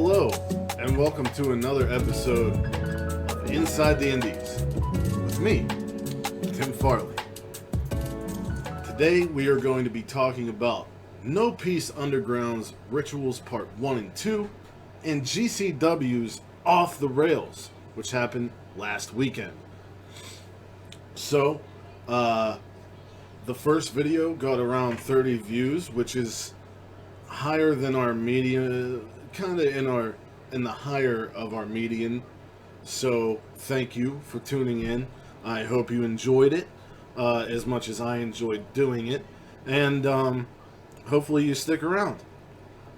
Hello, and welcome to another episode of Inside the Indys with me, Tim Farley. Today we are going to be talking about No Peace Underground's Rituals Part 1 and 2 and GCW's Off the Rails, which happened last weekend. So, the first video got around 30 views, which is higher than our median, kind of in the higher of our median. So thank you for tuning in. I hope you enjoyed it as much as I enjoyed doing it, and hopefully you stick around.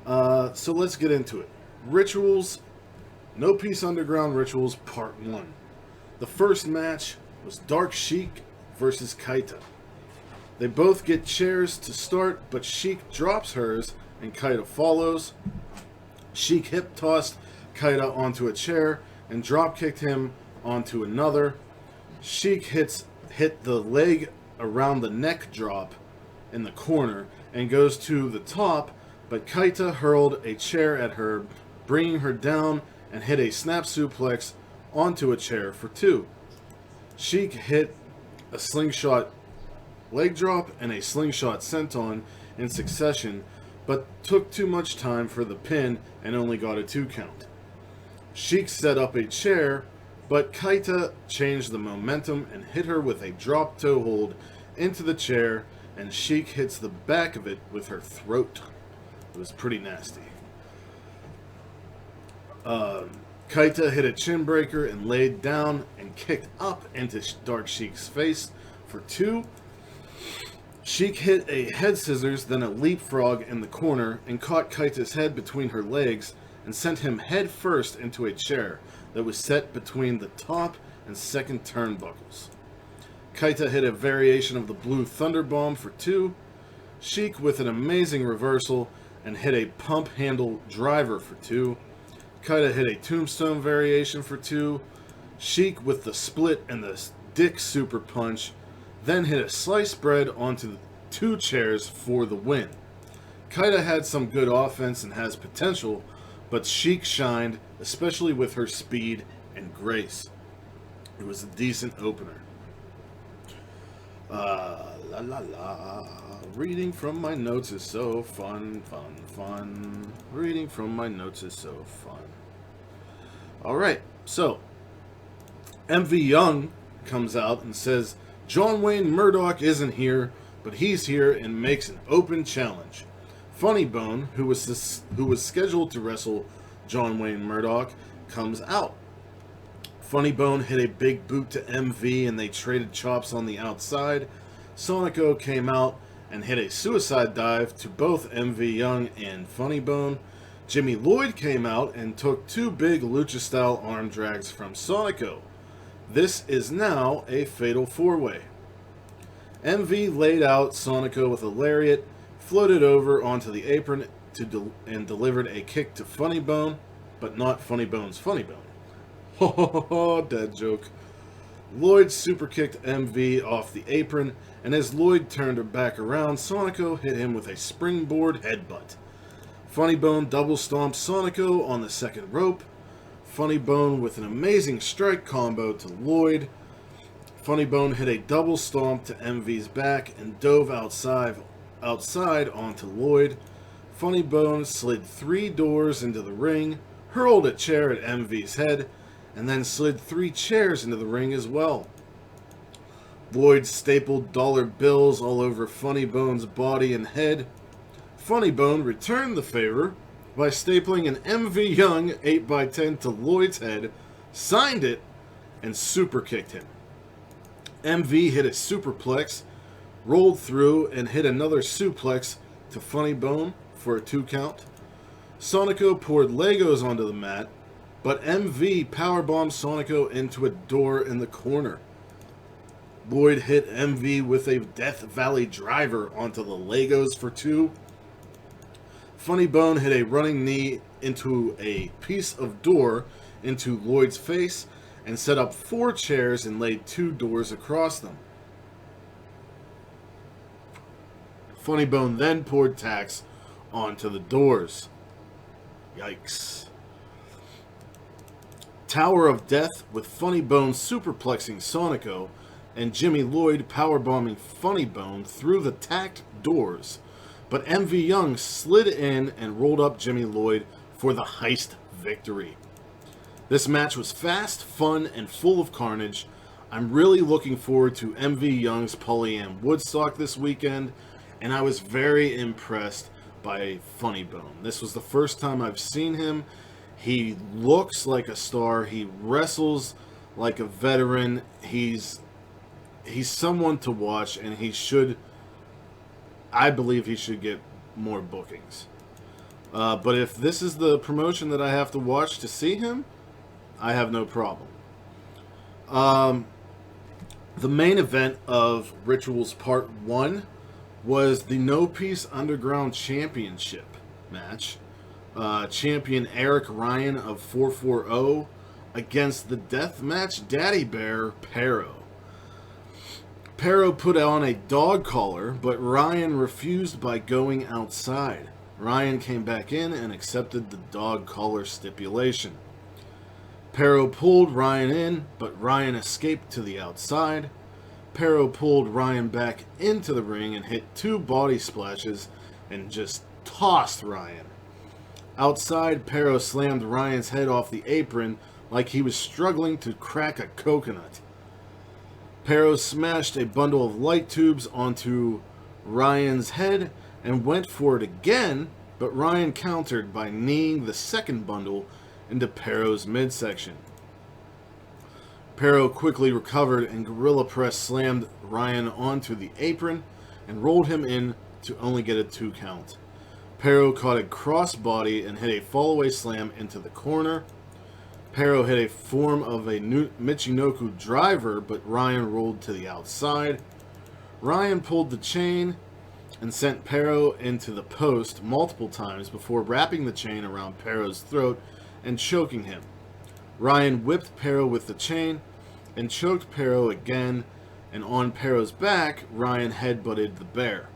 So let's get into it. Rituals, No Peace Underground Rituals Part 1. The first match was Dark Sheik versus Kaita. They both get chairs to start, but Sheik drops hers and Kaita follows. Sheik hip tossed Kaita onto a chair and drop kicked him onto another. Sheik hit the leg around the neck drop in the corner and goes to the top, but Kaita hurled a chair at her, bringing her down and hit a snap suplex onto a chair for 2. Sheik hit a slingshot leg drop and a slingshot senton in succession, but took too much time for the pin and only got a 2 count. Sheik set up a chair, but Kaita changed the momentum and hit her with a drop toe hold into the chair, and Sheik hits the back of it with her throat. It was pretty nasty. Kaita hit a chin breaker and laid down and kicked up into Dark Sheik's face for 2. Sheik hit a head scissors, then a leapfrog in the corner, and caught Kaita's head between her legs and sent him head first into a chair that was set between the top and second turnbuckles. Kaita hit a variation of the Blue Thunder Bomb for 2. Sheik with an amazing reversal and hit a pump handle driver for 2. Kaita hit a tombstone variation for 2. Sheik with the split and the dick super punch, then hit a sliced bread onto the 2 chairs for the win. Kaita had some good offense and has potential, but Sheik shined, especially with her speed and grace. It was a decent opener. Reading from my notes is so fun. Reading from my notes is so fun. Alright, so MV Young comes out and says John Wayne Murdoch isn't here, but he's here, and makes an open challenge. Funny Bone, who was scheduled to wrestle John Wayne Murdoch, comes out. Funny Bone hit a big boot to MV and they traded chops on the outside. Sonico came out and hit a suicide dive to both MV Young and Funny Bone. Jimmy Lloyd came out and took 2 big lucha-style arm drags from Sonico. This is now a fatal 4-way. MV laid out Sonico with a lariat, floated over onto the apron and delivered a kick to Funny Bone, but not Funny Bone's Funny Bone. Ho ho ho ho, dad joke. Lloyd super kicked MV off the apron, and as Lloyd turned her back around, Sonico hit him with a springboard headbutt. Funny Bone double stomped Sonico on the second rope. Funny Bone with an amazing strike combo to Lloyd. Funny Bone hit a double stomp to MV's back and dove outside onto Lloyd. Funny Bone slid 3 doors into the ring, hurled a chair at MV's head, and then slid 3 chairs into the ring as well. Lloyd stapled dollar bills all over Funny Bone's body and head. Funny Bone returned the favor by stapling an MV Young 8x10 to Lloyd's head, signed it, and super kicked him. MV hit a superplex, rolled through, and hit another suplex to Funny Bone for a 2 count. Sonico poured Legos onto the mat, but MV powerbombed Sonico into a door in the corner. Lloyd hit MV with a Death Valley driver onto the Legos for 2. Funny Bone hit a running knee into a piece of door into Lloyd's face and set up 4 chairs and laid 2 doors across them. Funny Bone then poured tacks onto the doors. Yikes. Tower of Death with Funny Bone superplexing Sonico and Jimmy Lloyd powerbombing Funny Bone through the tacked doors. But MV Young slid in and rolled up Jimmy Lloyd for the heist victory. This match was fast, fun, and full of carnage. I'm really looking forward to MV Young's Polyam Woodstock this weekend, and I was very impressed by Funny Bone. This was the first time I've seen him. He looks like a star. He wrestles like a veteran. He's someone to watch, and I believe he should get more bookings. But if this is the promotion that I have to watch to see him, I have no problem. The main event of Rituals Part 1 was the No Peace Underground Championship match. Champion Eric Ryan of 440 against the Deathmatch Daddy Bear, Pero. Pero put on a dog collar, but Ryan refused by going outside. Ryan came back in and accepted the dog collar stipulation. Pero pulled Ryan in, but Ryan escaped to the outside. Pero pulled Ryan back into the ring and hit 2 body splashes and just tossed Ryan. Outside, Pero slammed Ryan's head off the apron like he was struggling to crack a coconut. Pero smashed a bundle of light tubes onto Ryan's head and went for it again, but Ryan countered by kneeing the second bundle into Pero's midsection. Pero quickly recovered and Gorilla Press slammed Ryan onto the apron and rolled him in to only get a 2 count. Pero caught a crossbody and hit a fallaway slam into the corner. Pero hit a form of a Michinoku driver, but Ryan rolled to the outside. Ryan pulled the chain and sent Pero into the post multiple times before wrapping the chain around Pero's throat and choking him. Ryan whipped Pero with the chain and choked Pero again, and on Pero's back, Ryan headbutted the bear.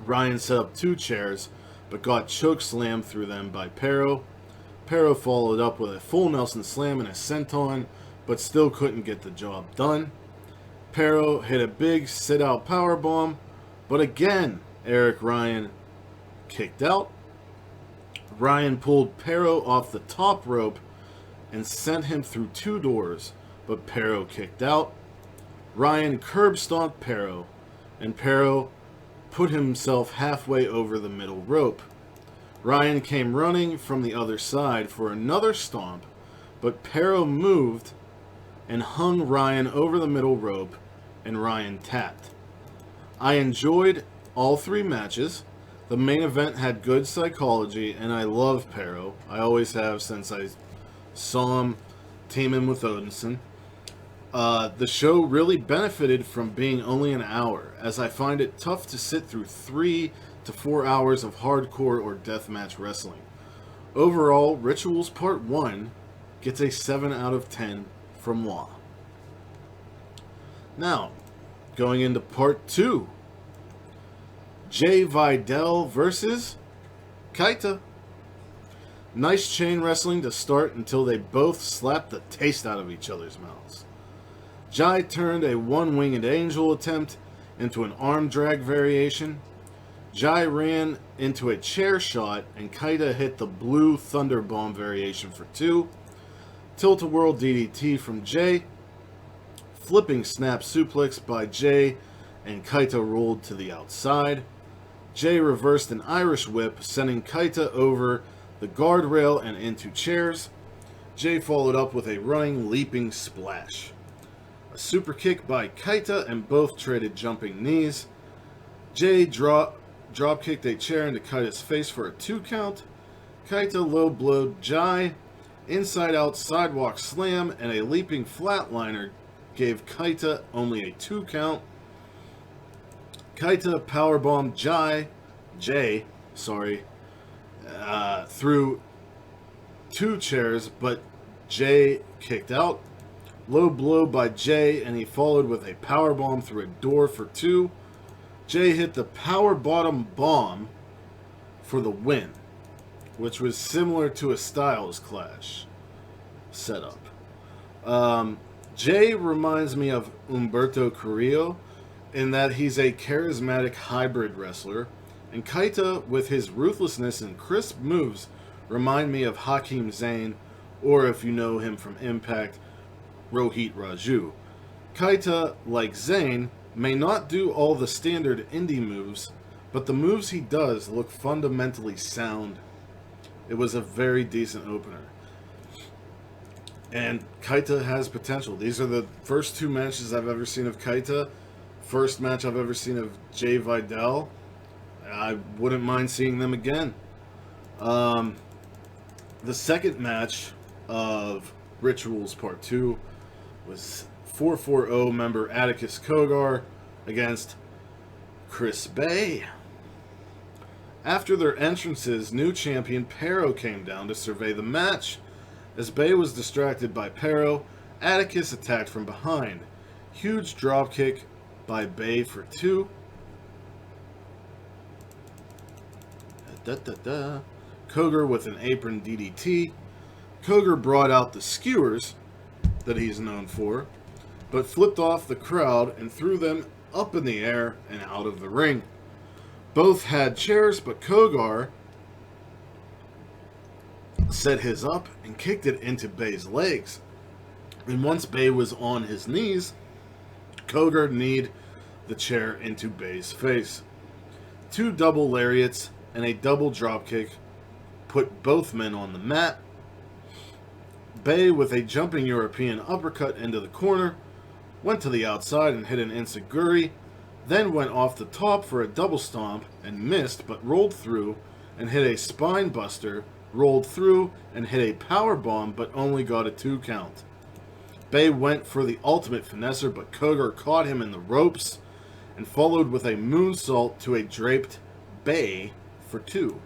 Ryan set up 2 chairs, but got choke slammed through them by Pero. Pero followed up with a full Nelson slam and a senton, but still couldn't get the job done. Pero hit a big sit-out powerbomb, but again, Eric Ryan kicked out. Ryan pulled Pero off the top rope and sent him through 2 doors, but Pero kicked out. Ryan curb stomped Pero, and Pero put himself halfway over the middle rope. Ryan came running from the other side for another stomp, but Pero moved and hung Ryan over the middle rope, and Ryan tapped. I enjoyed all 3 matches. The main event had good psychology, and I love Pero. I always have since I saw him teaming with Odinson. The show really benefited from being only an hour, as I find it tough to sit through 3 to 4 hours of hardcore or deathmatch wrestling. Overall, Rituals Part 1 gets a 7 out of 10 from moi. Now, going into Part 2. J Videl versus Kaita. Nice chain wrestling to start until they both slapped the taste out of each other's mouths. Jai turned a one-winged angel attempt into an arm drag variation. Jai ran into a chair shot, and Kaita hit the blue thunder bomb variation for 2. Tilt-a-whirl DDT from Jay. Flipping snap suplex by Jay, and Kaita rolled to the outside. Jay reversed an Irish whip, sending Kaita over the guardrail and into chairs. Jay followed up with a running, leaping splash. A super kick by Kaita, and both traded jumping knees. Jay drop kicked a chair into Kaita's face for a 2 count. Kaita low blowed Jai. Inside out sidewalk slam and a leaping flatliner gave Kaita only a 2 count. Kaita powerbombed Jay, through 2 chairs, but Jay kicked out. Low blow by Jay, and he followed with a powerbomb through a door for 2. Jay hit the power bottom bomb for the win, which was similar to a Styles clash. setup. Jay reminds me of Humberto Carrillo in that he's a charismatic hybrid wrestler, and Kaita, with his ruthlessness and crisp moves, remind me of Hakeem Zayn, or if you know him from Impact, Rohit Raju. Kaita, like Zayn, may not do all the standard indie moves, but the moves he does look fundamentally sound. It was a very decent opener. And Kaita has potential. These are the first 2 matches I've ever seen of Kaita. First match I've ever seen of J Videl. I wouldn't mind seeing them again. The second match of Rituals Part 2 was 440 member Atticus Cogar against Chris Bay. After their entrances, new champion Pero came down to survey the match. As Bay was distracted by Pero, Atticus attacked from behind. Huge dropkick by Bay for 2. Cogar with an apron DDT. Cogar brought out the skewers that he's known for, but flipped off the crowd and threw them up in the air and out of the ring. Both had chairs, but Cogar set his up and kicked it into Bay's legs. And once Bay was on his knees, Cogar kneed the chair into Bay's face. 2 double lariats and a double dropkick put both men on the mat. Bay, with a jumping European uppercut into the corner, went to the outside and hit an enziguri, then went off the top for a double stomp and missed, but rolled through and hit a spine buster, rolled through and hit a power bomb, but only got a 2 count. Bay went for the ultimate finesser, but Cogar caught him in the ropes and followed with a moonsault to a draped Bay for 2.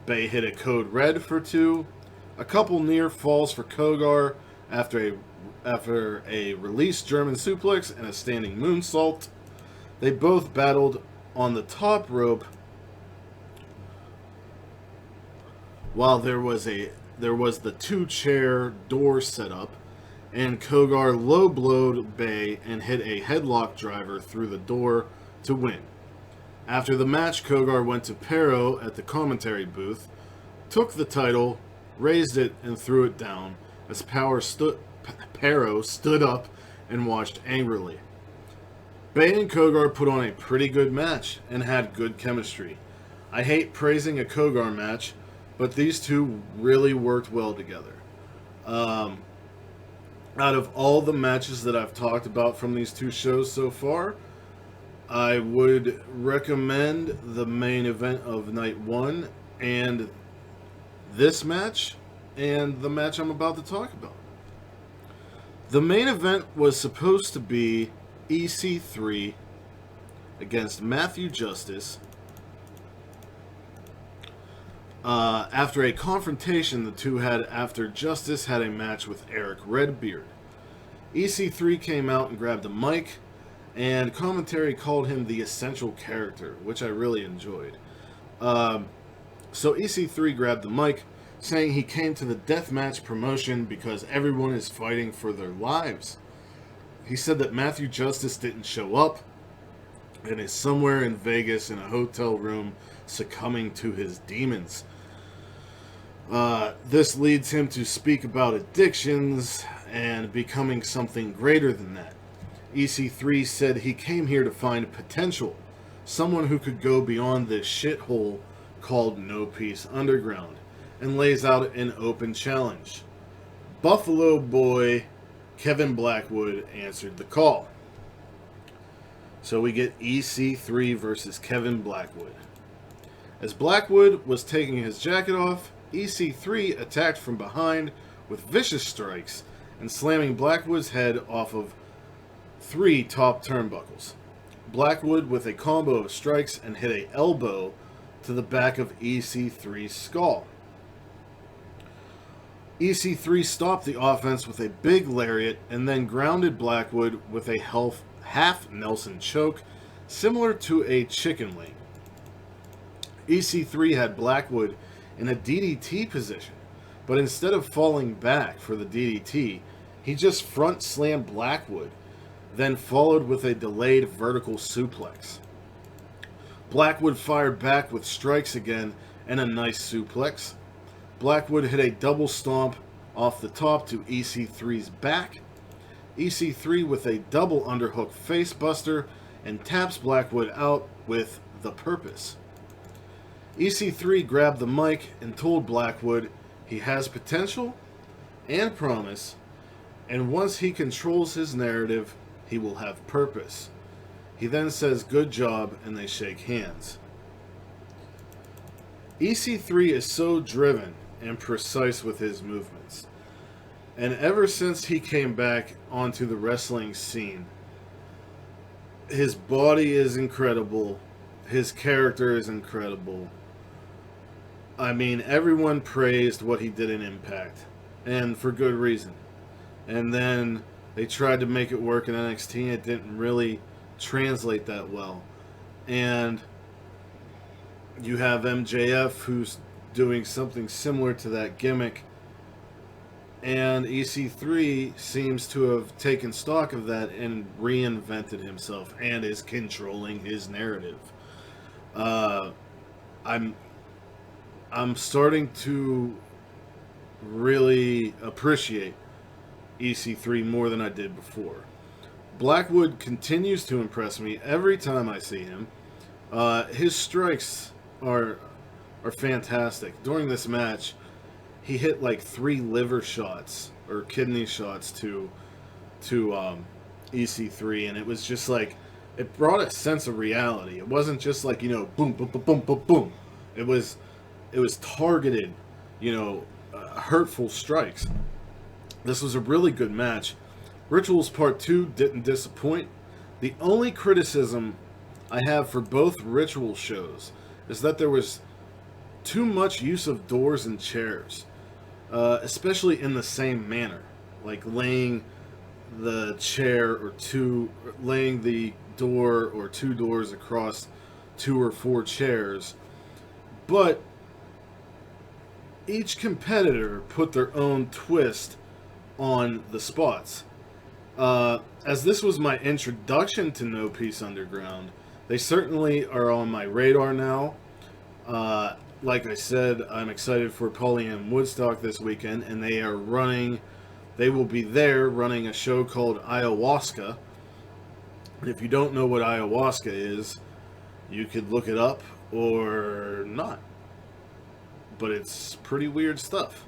Bay hit a code red for 2. A couple near falls for Cogar after a released German suplex and a standing moonsault. They both battled on the top rope while there was the 2-chair door set up, and Cogar low-blowed Bay and hit a headlock driver through the door to win. After the match, Cogar went to Pero at the commentary booth, took the title, raised it, and threw it down as Pero stood up and watched angrily. Bay and Cogar put on a pretty good match and had good chemistry. I hate praising a Cogar match, but these two really worked well together. Out of all the matches that I've talked about from these 2 shows so far, I would recommend the main event of night 1 and this match and the match I'm about to talk about. The main event was supposed to be EC3 against Matthew Justice. After a confrontation the two had after Justice had a match with Eric Redbeard. EC3 came out and grabbed a mic, and commentary called him the essential character, which I really enjoyed. So EC3 grabbed the mic, saying he came to the deathmatch promotion because everyone is fighting for their lives. He said that Matthew Justice didn't show up and is somewhere in Vegas in a hotel room succumbing to his demons. This leads him to speak about addictions and becoming something greater than that. EC3 said he came here to find potential, someone who could go beyond this shithole called No Peace Underground, and lays out an open challenge. Buffalo boy Kevin Blackwood answered the call. So we get EC3 versus Kevin Blackwood. As Blackwood was taking his jacket off, EC3 attacked from behind with vicious strikes and slamming Blackwood's head off of 3 top turnbuckles. Blackwood with a combo of strikes and hit an elbow to the back of EC3's skull. EC3 stopped the offense with a big lariat and then grounded Blackwood with a half Nelson choke, similar to a chicken wing. EC3 had Blackwood in a DDT position, but instead of falling back for the DDT, he just front slammed Blackwood, then followed with a delayed vertical suplex. Blackwood fired back with strikes again and a nice suplex. Blackwood hit a double stomp off the top to EC3's back. EC3 with a double underhook facebuster and taps Blackwood out with the purpose. EC3 grabbed the mic and told Blackwood he has potential and promise, and once he controls his narrative, he will have purpose. He then says good job and they shake hands. EC3 is so driven and precise with his movements. And ever since he came back onto the wrestling scene, his body is incredible. His character is incredible. I mean, everyone praised what he did in Impact, and for good reason. And then they tried to make it work in NXT, and it didn't really translate that well. And you have MJF, who's doing something similar to that gimmick, and EC3 seems to have taken stock of that and reinvented himself and is controlling his narrative. I'm starting to really appreciate EC3 more than I did before. Blackwood continues to impress me every time I see him. His strikes are fantastic. During this match, he hit like 3 liver shots or kidney shots to EC3, and it was just like, it brought a sense of reality. It wasn't just like, you know, boom, boom, boom, boom, boom, boom. It was targeted, you know, hurtful strikes. This was a really good match. Rituals Part 2 didn't disappoint. The only criticism I have for both Ritual shows is that there was too much use of doors and chairs, especially in the same manner, like laying the chair or laying the door or 2 doors across 2 or 4 chairs. But each competitor put their own twist on the spots. As this was my introduction to No Peace Underground, they certainly are on my radar now. Like I said, I'm excited for Paulie and Woodstock this weekend, and they will be there running a show called Ayahuasca. And if you don't know what Ayahuasca is, you could look it up or not. But it's pretty weird stuff.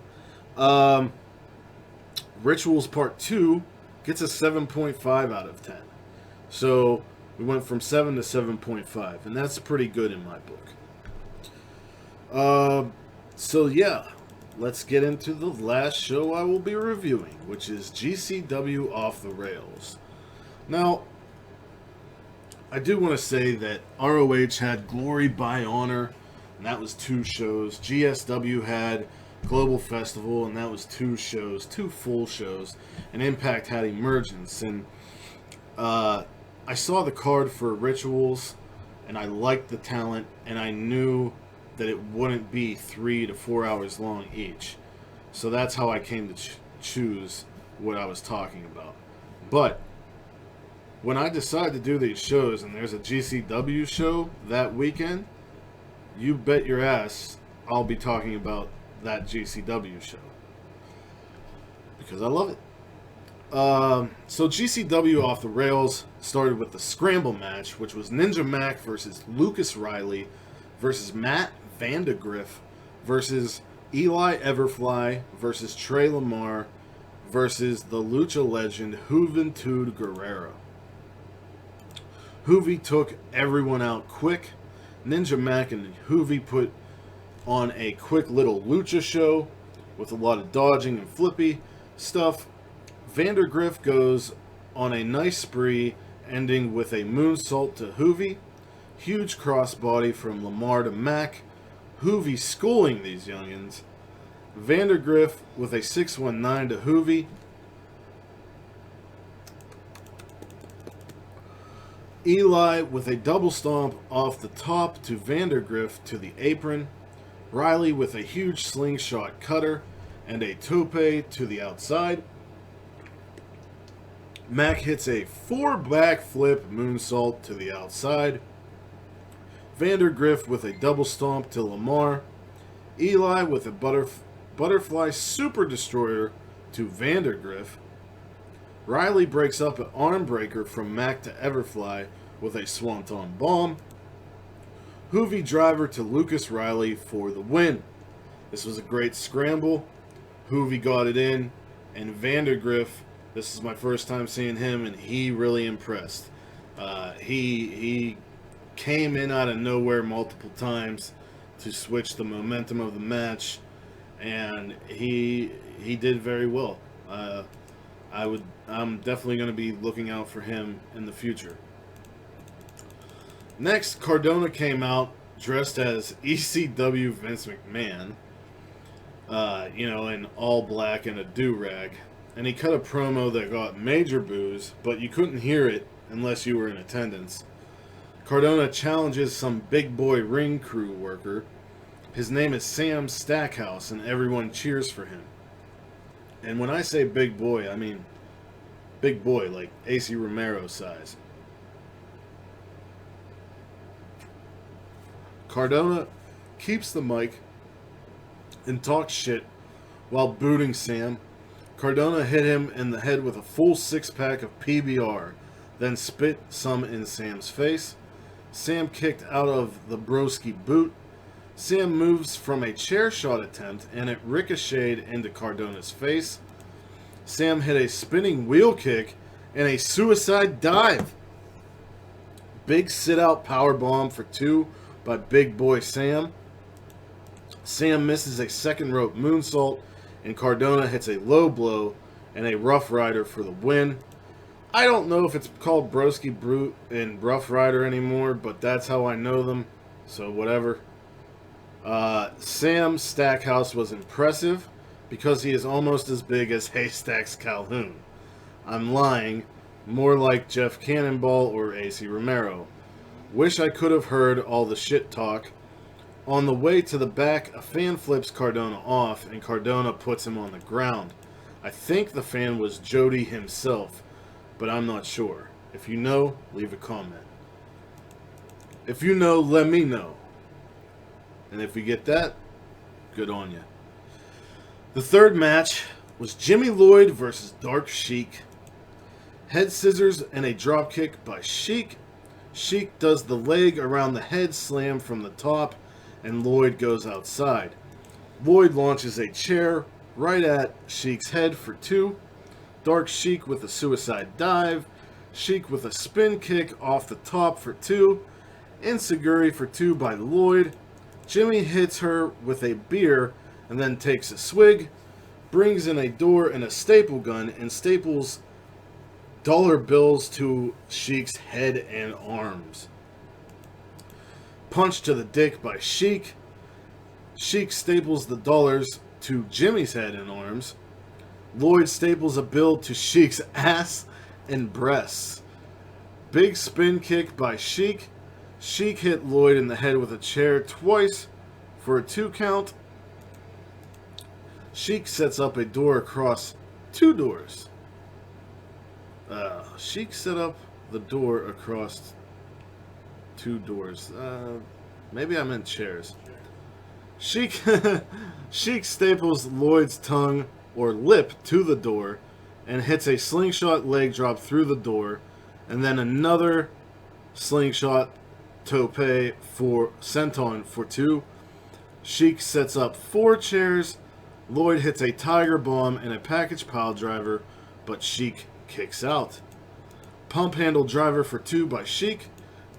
Rituals Part 2 gets a 7.5 out of 10. So we went from 7 to 7.5, and that's pretty good in my book. So yeah, let's get into the last show I will be reviewing, which is GCW Off the Rails. Now, I do want to say that ROH had Glory by Honor, and that was 2 shows. GSW had Global Festival, and that was 2 shows, 2 full shows. And Impact had Emergence. And I saw the card for Rituals, and I liked the talent, and I knew that it wouldn't be 3 to 4 hours long each. So that's how I came to choose what I was talking about. But when I decide to do these shows, and there's a GCW show that weekend, you bet your ass I'll be talking about that GCW show, because I love it. So GCW Off the Rails started with the Scramble match, which was Ninja Mac versus Lucas Riley versus Matt Vandegrift versus Eli Everfly versus Trey Lamar versus the Lucha legend Juventud Guerrero. Juvi took everyone out quick. Ninja Mac and Juvi put on a quick little lucha show with a lot of dodging and flippy stuff. Vandegrift goes on a nice spree, ending with a moonsault to Juvi. Huge crossbody from Lamar to Mac. Juvi schooling these youngins. Vandegrift with a 619 to Juvi. Eli with a double stomp off the top to Vandegrift to the apron. Riley with a huge slingshot cutter, and a tope to the outside. Mac hits a 4 backflip moonsault to the outside. Vandergriff with a double stomp to Lamar. Eli with a butterfly super destroyer to Vandergriff. Riley breaks up an arm breaker from Mac to Everfly with a swanton bomb. Hoovy driver to Lucas Riley for the win. This was a great scramble. Hoovy got it in, and Vandergriff, this is my first time seeing him, and he really impressed. He came in out of nowhere multiple times to switch the momentum of the match, and he did very well. I'm definitely going to be looking out for him in the future. Next, Cardona came out dressed as ECW Vince McMahon, in all black and a do-rag. And he cut a promo that got major boos, but you couldn't hear it unless you were in attendance. Cardona challenges some big boy ring crew worker. His name is Sam Stackhouse, and everyone cheers for him. And when I say big boy, I mean big boy, like AC Romero size. Cardona keeps the mic and talks shit while booting Sam. Cardona hit him in the head with a full 6-pack of PBR, then spit some in Sam's face. Sam kicked out of the broski boot. Sam moves from a chair shot attempt, and it ricocheted into Cardona's face. Sam hit a spinning wheel kick and a suicide dive. Big sit-out powerbomb for 2 by Big Boy Sam. Sam misses a second rope moonsault, and Cardona hits a low blow and a Rough Rider for the win. I don't know if it's called Broski Brute and Rough Rider anymore, but that's how I know them, so whatever. Sam Stackhouse was impressive because he is almost as big as Haystacks Calhoun. I'm lying, more like Jeff Cannonball or AC Romero. Wish I could have heard all the shit talk. On the way to the back, a fan flips Cardona off, and Cardona puts him on the ground. I think the fan was Jody himself, but I'm not sure. If you know, leave a comment. If you know, let me know. And if you get that, good on you. The third match was Jimmy Lloyd versus Dark Sheik. Head scissors and a dropkick by Sheik. Sheik does the leg around the head slam from the top, and Lloyd goes outside. Lloyd launches a chair right at Sheik's head for 2. Dark Sheik with a suicide dive. Sheik with a spin kick off the top for 2. Enziguri for 2 by Lloyd. Jimmy hits her with a beer and then takes a swig. Brings in a door and a staple gun and staples dollar bills to Sheik's head and arms. Punch to the dick by Sheik. Sheik staples the dollars to Jimmy's head and arms. Lloyd staples a bill to Sheik's ass and breasts. Big spin kick by Sheik. Sheik hit Lloyd in the head with a chair twice for a 2 count. Sheik sets up a door across 2 doors. Sheik set up the door across 2 doors. Maybe I meant chairs. Sheik staples Lloyd's tongue or lip to the door and hits a slingshot leg drop through the door, and then another slingshot tope for senton for 2. Sheik sets up 4 chairs. Lloyd hits a tiger bomb and a package pile driver, but Sheik kicks out. Pump handle driver for 2 by Sheik.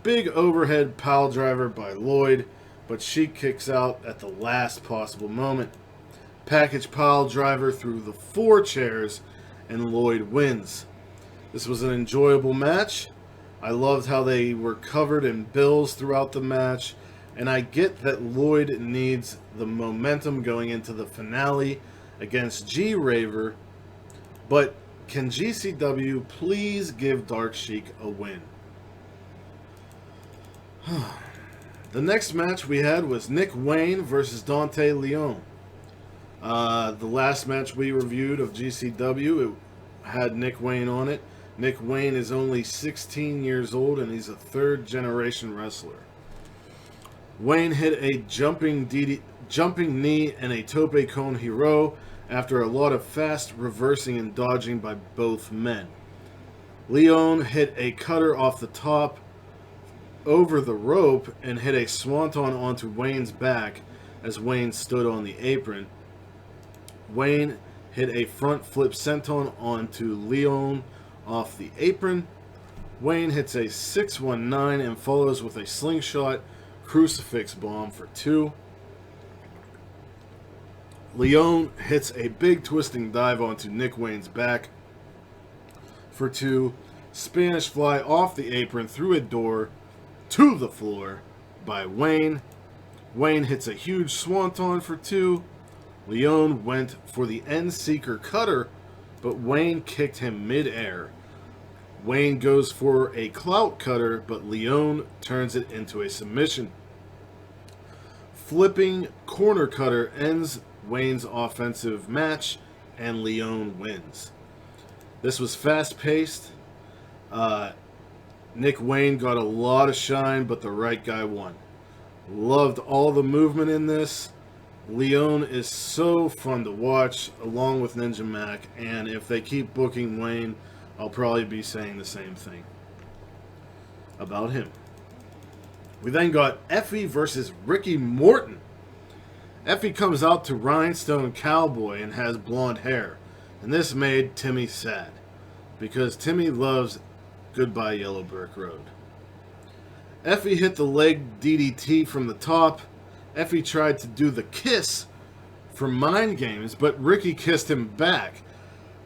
Big overhead pile driver by Lloyd, but Sheik kicks out at the last possible moment. Package pile driver through the 4 chairs, and Lloyd wins. This was an enjoyable match. I loved how they were covered in bills throughout the match, and I get that Lloyd needs the momentum going into the finale against G-Raver, but can GCW please give Dark Sheik a win? The next match we had was Nick Wayne versus Dante Leon. The last match we reviewed of GCW, it had Nick Wayne on it. Nick Wayne is only 16 years old, and he's a third-generation wrestler. Wayne hit a jumping knee and a tope con hero after a lot of fast reversing and dodging by both men. Leon hit a cutter off the top over the rope and hit a swanton onto Wayne's back as Wayne stood on the apron. Wayne hit a front flip senton onto Leon off the apron. Wayne hits a 619 and follows with a slingshot crucifix bomb for 2. Leon hits a big twisting dive onto Nick Wayne's back for 2. Spanish fly off the apron through a door to the floor by Wayne. Wayne hits a huge swanton for 2. Leon went for the end-seeker cutter, but Wayne kicked him mid-air. Wayne goes for a clout cutter, but Leon turns it into a submission. Flipping corner cutter ends Wayne's offensive match, and Leon wins. This was fast-paced. Nick Wayne got a lot of shine, but the right guy won. Loved all the movement in this. Leon is so fun to watch, along with Ninja Mac, and if they keep booking Wayne, I'll probably be saying the same thing about him. We then got Effie versus Ricky Morton. Effie comes out to Rhinestone Cowboy and has blonde hair, and this made Timmy sad, because Timmy loves Goodbye Yellow Brick Road. Effie hit the leg DDT from the top. Effie tried to do the kiss for Mind Games, but Ricky kissed him back,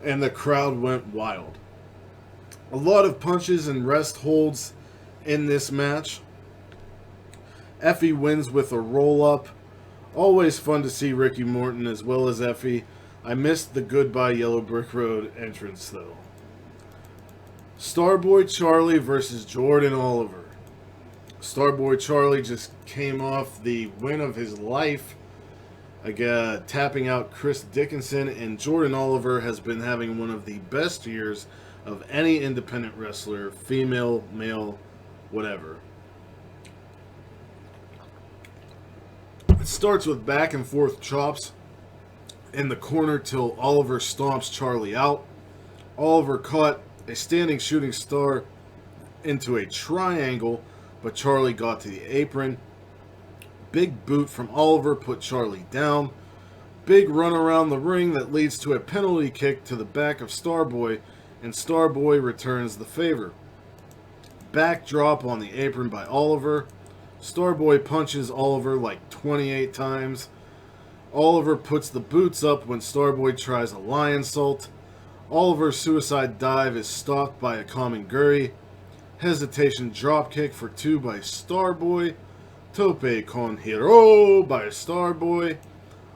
and the crowd went wild. A lot of punches and rest holds in this match. Effie wins with a roll-up. Always fun to see Ricky Morton as well as Effie. I missed the Goodbye Yellow Brick Road entrance, though. Starboy Charlie versus Jordan Oliver. Starboy Charlie just came off the win of his life, tapping out Chris Dickinson, and Jordan Oliver has been having one of the best years of any independent wrestler, female, male, whatever. It starts with back and forth chops in the corner till Oliver stomps Charlie out. Oliver caught a standing shooting star into a triangle, but Charlie got to the apron. Big boot from Oliver put Charlie down. Big run around the ring that leads to a penalty kick to the back of Starboy, and Starboy returns the favor. Backdrop on the apron by Oliver. Starboy punches Oliver like 28 times. Oliver puts the boots up when Starboy tries a lion salt. Oliver's suicide dive is stopped by a Kaminguri. Hesitation dropkick for 2 by Starboy. Tope con hero by Starboy.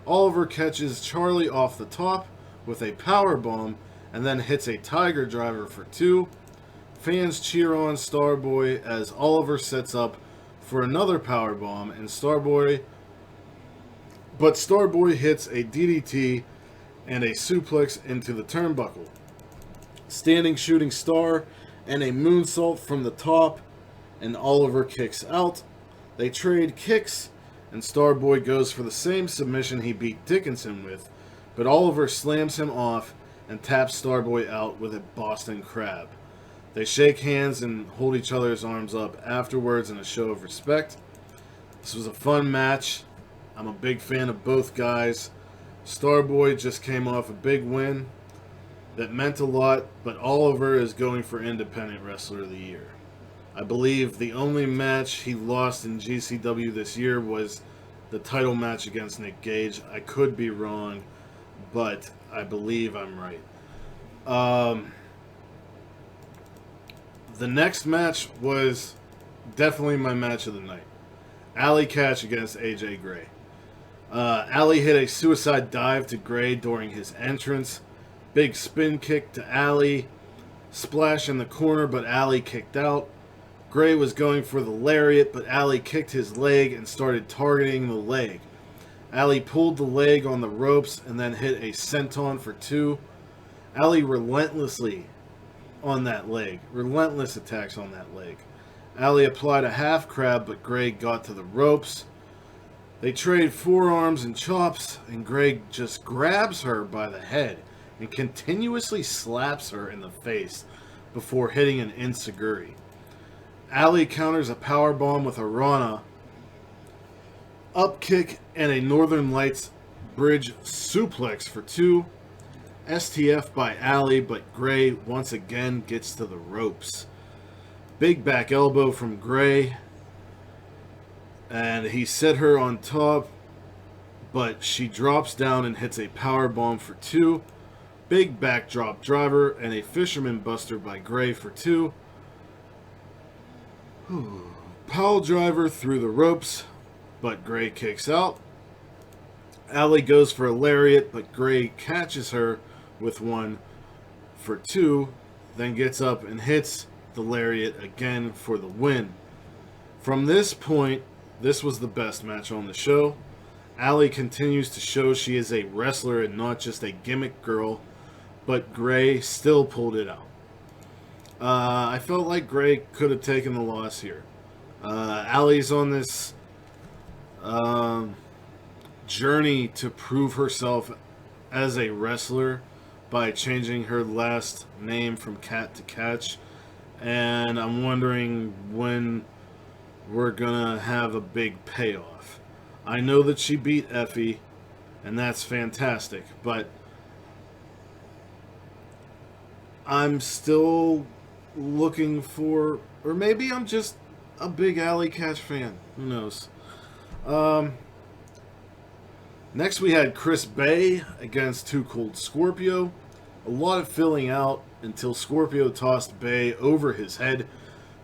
Oliver catches Charlie off the top with a power bomb and then hits a tiger driver for 2. Fans cheer on Starboy as Oliver sets up for another power bomb, and Starboy hits a DDT and a suplex into the turnbuckle. Standing shooting star and a moonsault from the top, and Oliver kicks out. They trade kicks, and Starboy goes for the same submission he beat Dickinson with, but Oliver slams him off and taps Starboy out with a Boston Crab. They shake hands and hold each other's arms up afterwards in a show of respect. This was a fun match. I'm a big fan of both guys. Starboy just came off a big win that meant a lot, but Oliver is going for Independent Wrestler of the Year. I believe the only match he lost in GCW this year was the title match against Nick Gage. I could be wrong, but I believe I'm right. The next match was definitely my match of the night. Alley Catch against AJ Gray. Alley hit a suicide dive to Gray during his entrance. Big spin kick to Alley. Splash in the corner, but Alley kicked out. Gray was going for the lariat, but Alley kicked his leg and started targeting the leg. Ali pulled the leg on the ropes and then hit a senton for 2. Ali relentlessly on that leg. Relentless attacks on that leg. Ali applied a half crab, but Greg got to the ropes. They trade forearms and chops, and Greg just grabs her by the head and continuously slaps her in the face before hitting an enziguri. Ali counters a powerbomb with a Rana, up kick, and a Northern Lights bridge suplex for 2. STF by Ali, but Gray once again gets to the ropes. Big back elbow from Gray, and he set her on top, but she drops down and hits a power bomb for 2. Big backdrop driver and a fisherman buster by Gray for 2. Pile driver through the ropes, but Gray kicks out. Ali goes for a lariat, but Gray catches her with one for 2, then gets up and hits the lariat again for the win. From this point, this was the best match on the show. Ali continues to show she is a wrestler and not just a gimmick girl, but Gray still pulled it out. I felt like Gray could have taken the loss here. Ali's on this journey to prove herself as a wrestler by changing her last name from Cat to Catch, and I'm wondering when we're gonna have a big payoff. I know that she beat Effie, and that's fantastic, but I'm still looking for, or maybe I'm just a big Alley Catch fan. Who knows? Next we had Chris Bay against Too Cold Scorpio. A lot of filling out until Scorpio tossed Bay over his head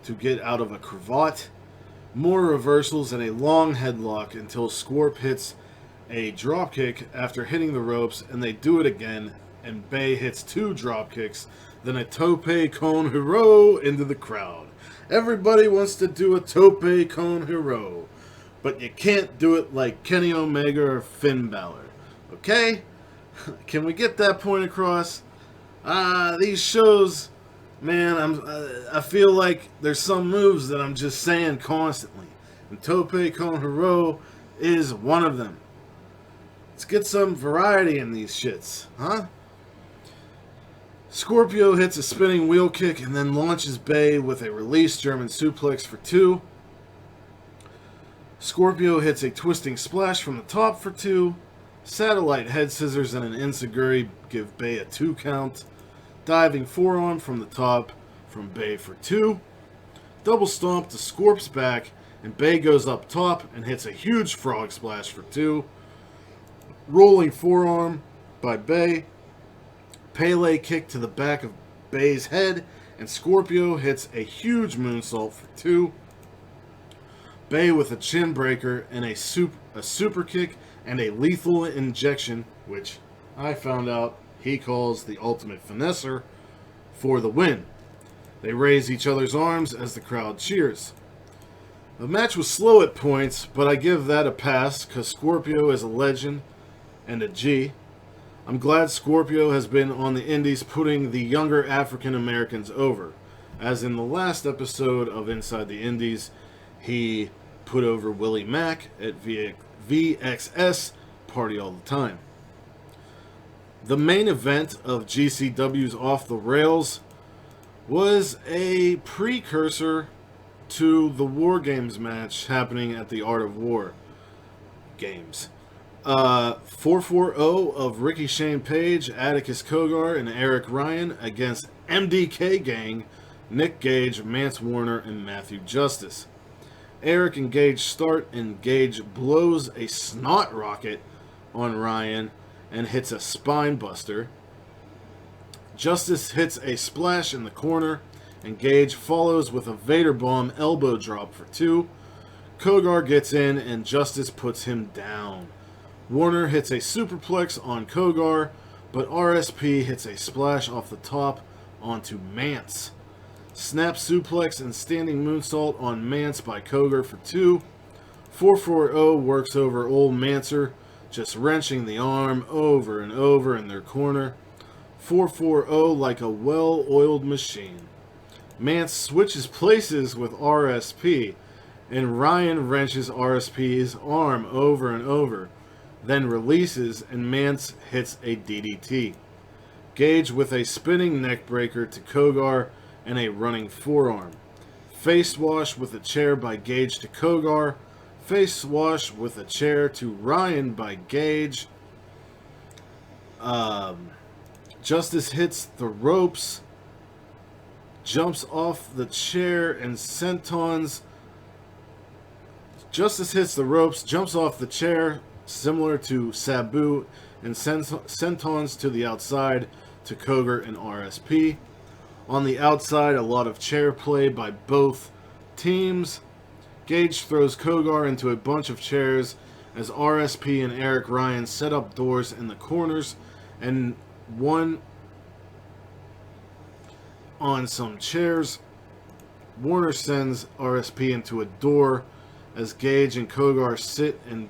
to get out of a cravat. More reversals and a long headlock until Scorp hits a dropkick after hitting the ropes, and they do it again, and Bay hits 2 dropkicks, then a tope con hero into the crowd. Everybody wants to do a tope con hero, but you can't do it like Kenny Omega or Finn Balor. Okay? Can we get that point across? These shows, man, I feel like there's some moves that I'm just saying constantly. And tope con hero is one of them. Let's get some variety in these shits, huh? Scorpio hits a spinning wheel kick and then launches Bay with a release German suplex for 2. Scorpio hits a twisting splash from the top for 2. Satellite head scissors and an enziguri give Bay a 2 count. Diving forearm from the top from Bay for 2. Double stomp to Scorp's back, and Bay goes up top and hits a huge frog splash for 2. Rolling forearm by Bay. Pele kick to the back of Bay's head, and Scorpio hits a huge moonsault for 2. Bay with a chin breaker and a super kick and a lethal injection, which I found out he calls the ultimate finesser, for the win. They raise each other's arms as the crowd cheers. The match was slow at points, but I give that a pass because Scorpio is a legend and a G. I'm glad Scorpio has been on the Indies putting the younger African Americans over. As in the last episode of Inside the Indies, he put over Willie Mack at VXS Party All the Time. The main event of GCW's Off the Rails was a precursor to the War Games match happening at the Art of War Games. 440 of Ricky Shane Page, Atticus Kogar, and Eric Ryan against MDK Gang, Nick Gage, Mance Warner, and Matthew Justice. Eric and Gage start, and Gage blows a snot rocket on Ryan and hits a spine buster. Justice hits a splash in the corner, and Gage follows with a Vader Bomb elbow drop for 2. Kogar gets in, and Justice puts him down. Warner hits a superplex on Kogar, but RSP hits a splash off the top onto Mance. Snap suplex and standing moonsault on Mance by Kogar for 2. 440 works over old Mancer just wrenching the arm over and over in their corner. 440 like a well-oiled machine. Mance switches places with RSP, and Ryan wrenches RSP's arm over and over, then releases, and Mance hits a DDT. Gage with a spinning neckbreaker to Kogar and a running forearm. Face wash with a chair by Gage to Kogar. Face wash with a chair to Ryan by Gage. Justice hits the ropes, jumps off the chair, and sentons. Justice hits the ropes, jumps off the chair, similar to Sabu, and sentons to the outside to Kogar and RSP. On the outside, a lot of chair play by both teams. Gage throws Kogar into a bunch of chairs as RSP and Eric Ryan set up doors in the corners and one on some chairs. Warner sends RSP into a door as Gage and Kogar sit and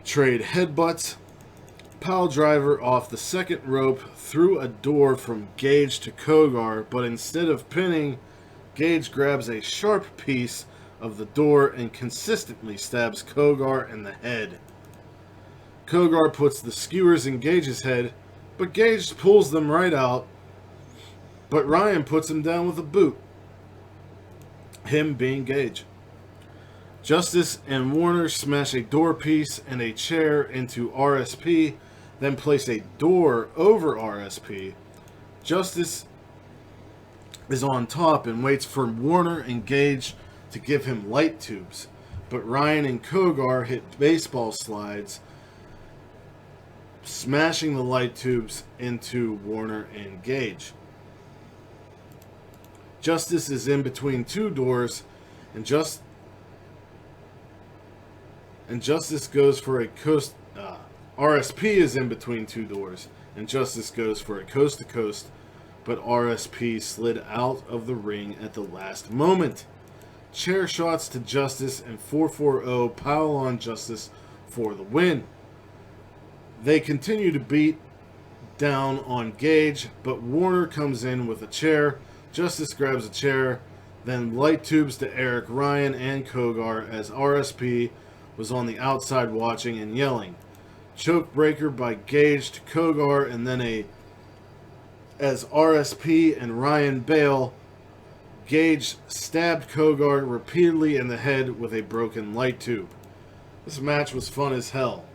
trade headbutts. Pile driver off the second rope through a door from Gage to Kogar, but instead of pinning, Gage grabs a sharp piece of the door and consistently stabs Kogar in the head. Kogar puts the skewers in Gage's head, but Gage pulls them right out, but Ryan puts him down with a boot. Him being Gage. Justice and Warner smash a door piece and a chair into RSP, then place a door over RSP. Justice is on top and waits for Warner and Gage to give him light tubes, but Ryan and Kogar hit baseball slides, smashing the light tubes into Warner and Gage. Justice is in between two doors, and Justice goes for a coast. RSP is in between two doors, and Justice goes for a coast-to-coast, but RSP slid out of the ring at the last moment. Chair shots to Justice, and 440 pile on Justice for the win. They continue to beat down on Gage, but Warner comes in with a chair. Justice grabs a chair, then light tubes to Eric Ryan and Kogar as RSP was on the outside watching and yelling. Choke breaker by Gage to Kogar, and then as RSP and Ryan bail, Gage stabbed Kogar repeatedly in the head with a broken light tube. This match was fun as hell.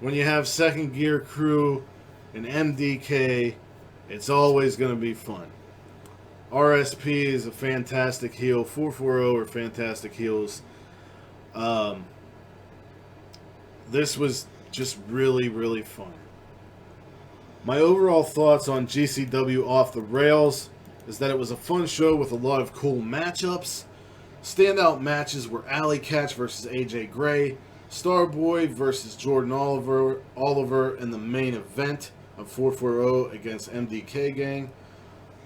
When you have Second Gear Crew and MDK, it's always going to be fun. RSP is a fantastic heel. 440 are fantastic heels. This was just really, really fun. My overall thoughts on GCW Off the Rails is that it was a fun show with a lot of cool matchups. Standout matches were Alley Catch versus AJ Gray, Starboy versus Jordan Oliver in the main event of 440 against MDK Gang.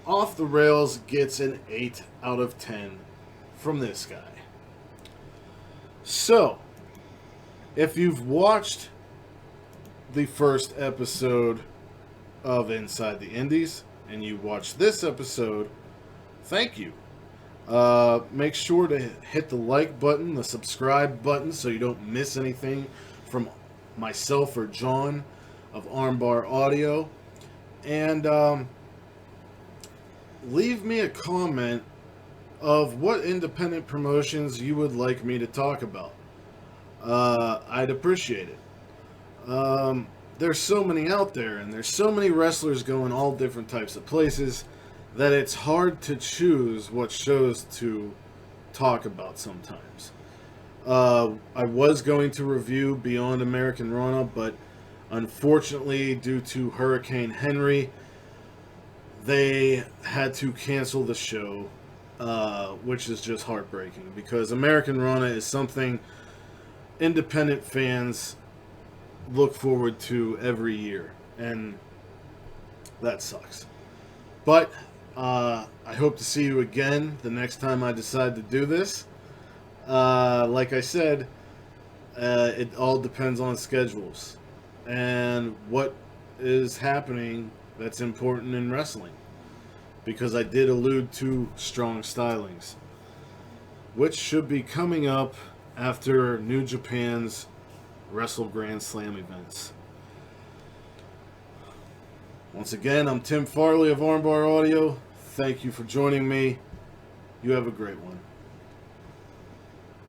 Off the Rails gets an 8 out of 10 from this guy. So, if you've watched the first episode of Inside the Indys and you watched this episode, thank you. Make sure to hit the like button, the subscribe button, so you don't miss anything from myself or John of Armbar Audio. And leave me a comment of what independent promotions you would like me to talk about. I'd appreciate it. There's so many out there, and there's so many wrestlers going all different types of places that it's hard to choose what shows to talk about sometimes. I was going to review Beyond American Rana, but unfortunately, due to Hurricane Henry, they had to cancel the show, which is just heartbreaking, because American Rana is something independent fans look forward to every year, and that sucks. But I hope to see you again the next time I decide to do this. Like I said, It all depends on schedules and what is happening that's important in wrestling. Because I did allude to strong stylings, which should be coming up after New Japan's Wrestle Grand Slam events. Once again, I'm Tim Farley of Armbar Audio. Thank you for joining me. You have a great one.